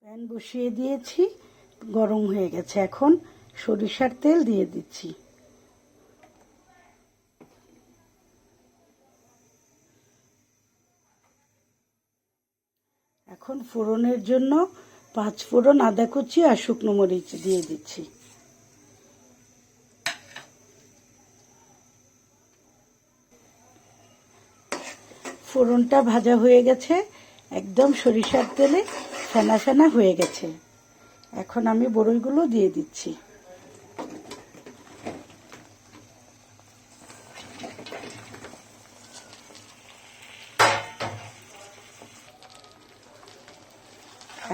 Pan বসিয়ে দিয়েছি, গরম হয়ে গেছে। এখন সরিষার তেল দিয়ে দিচ্ছি। এখন ফোড়নের জন্য 5 ফোড়ন, আদা কুচি আর শুকনো মরিচ দিয়ে দিচ্ছি। ফোড়নটা ভাজা হয়ে গেছে, একদম সরিষার তেলে ফেনা ফেনা হয়ে গেছে। এখন আমি বড়ইগুলো দিয়ে দিচ্ছি।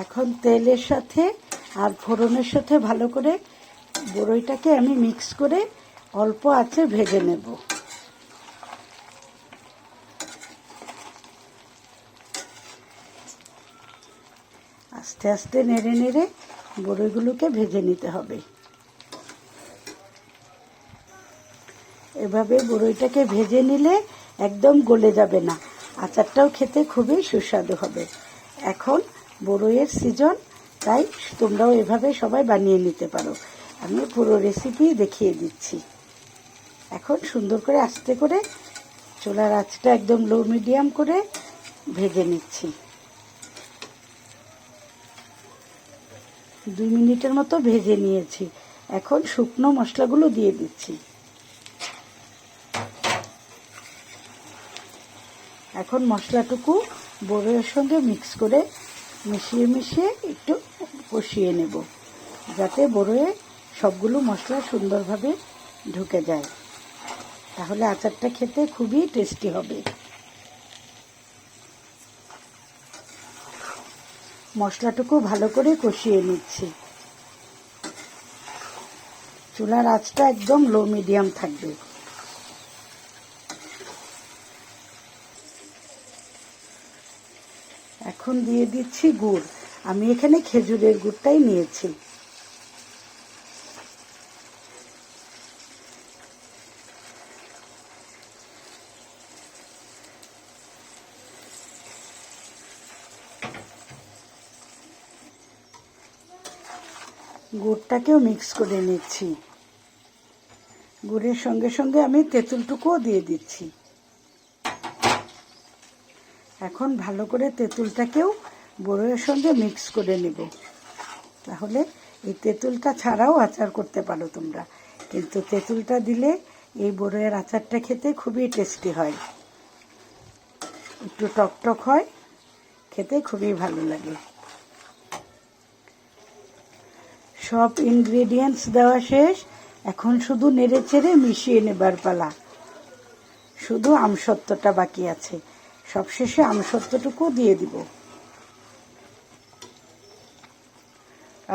এখন তেলের সাথে আর ফোড়নের সাথে ভালো করে বড়ইটাকে আমি মিক্স করে অল্প আঁচে ভেজে নেব। আস্তে আস্তে নেড়ে নেড়ে বড়ইগুলোকে ভেজে নিতে হবে। এভাবে বড়ইটাকে ভেজে নিলে একদম গলে যাবে না, আচারটাও খেতে খুবই সুস্বাদু হবে। এখন বড়ইয়ের সিজন, তাই তোমরাও এভাবে সবাই বানিয়ে নিতে পারো। আমি পুরো রেসিপি দেখিয়ে দিচ্ছি। এখন সুন্দর করে আস্তে করে চুলার আঁচটা একদম লো মিডিয়াম করে ভেজে নিচ্ছি। 2 মিনিটের মতো ভেজে নিয়েছি। এখন শুকনো মশলাগুলো দিয়ে দিচ্ছি। এখন মশলাটুকু বড়ইয়ের সঙ্গে মিক্স করে মিশিয়ে একটু কষিয়ে নেব, যাতে বড়ইয়ে সবগুলো মশলা সুন্দরভাবে ঢুকে যায়। তাহলে আচারটা খেতে খুবই টেস্টি হবে। মশলাটুকু ভালো করে কষিয়ে নিচ্ছি। চুলার আঁচটা একদম লো মিডিয়াম থাকবে। এখন দিয়ে দিচ্ছি গুড়। আমি এখানে খেজুরের গুড়টাই নিয়েছি। গুড়টাকেও মিক্স করে নিচ্ছি। গুড়ের সঙ্গে সঙ্গে আমি তেঁতুলটুকুও দিয়ে দিচ্ছি। এখন ভালো করে তেঁতুলটাকেও বড়ইয়ের সঙ্গে মিক্স করে নেব। তাহলে এই তেঁতুলটা ছাড়াও আচার করতে পারো তোমরা, কিন্তু তেঁতুলটা দিলে এই বড়ইয়ের আচারটা খেতে খুবই টেস্টি হয়, একটু টকটক হয়, খেতে খুবই ভালো লাগে। সব ইনগ্রেডিয়েন্টস দেওয়া শেষ। এখন শুধু নেড়ে চেড়ে মিশিয়ে নেবার পালা। শুধু আমসত্ত্বটা বাকি আছে, সবশেষে আমসত্ত্বটুকু দিয়ে দিব।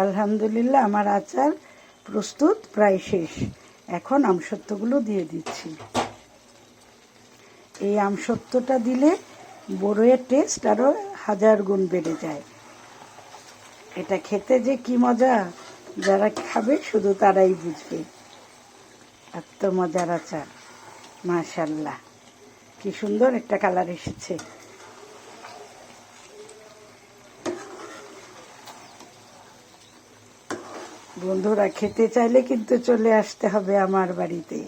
আলহামদুলিল্লাহ, আমার আচার প্রস্তুত, প্রায় শেষ। এখন আমসত্ত্বগুলো দিয়ে দিচ্ছি। এই আমসত্ত্বটা দিলে বড়ইয়ের টেস্ট আরও 1000 গুণ বেড়ে যায়। এটা খেতে যে কি মজা, যারা খাবে শুধু তারাই বুঝবে। এত মজার আচার, মাশাআল্লাহ, কি সুন্দর একটা কালার এসেছে। বন্ধুরা, খেতে চাইলে কিন্তু চলে আসতে হবে আমার বাড়িতে।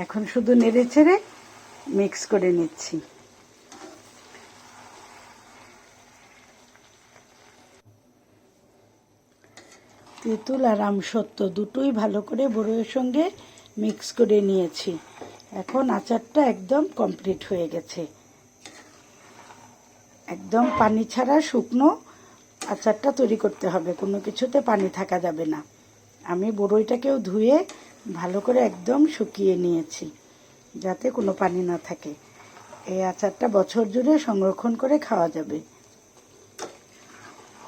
এখন শুধু নেড়ে চেড়ে মিক্স করে নিচ্ছি। তেঁতুল আর আমসত্ত্ব দুটোই ভালো করে বড়ইয়ের সঙ্গে মিক্স করে নিয়েছি। এখন আচারটা একদম কমপ্লিট হয়ে গেছে। একদম পানি ছাড়া শুকনো আচারটা তৈরি করতে হবে, কোনো কিছুতে পানি থাকা যাবে না। আমি বড়ইটাকেও ধুয়ে ভালো করে একদম শুকিয়ে নিয়েছি, যাতে কোনো পানি না থাকে। এই আচারটা বছর জুড়ে সংরক্ষণ করে খাওয়া যাবে।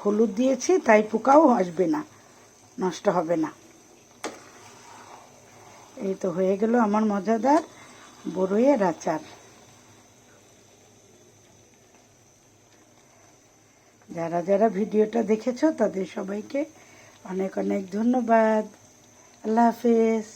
হলুদ দিয়েছি, তাই পোকাও আসবে না, নষ্ট হবে না। এই তো হয়ে গেল আমার মজাদার বড়ইয়ের আচার। যারা যারা ভিডিওটা দেখেছো তাদের সবাইকে অনেক অনেক ধন্যবাদ। আল্লাহ হাফেজ।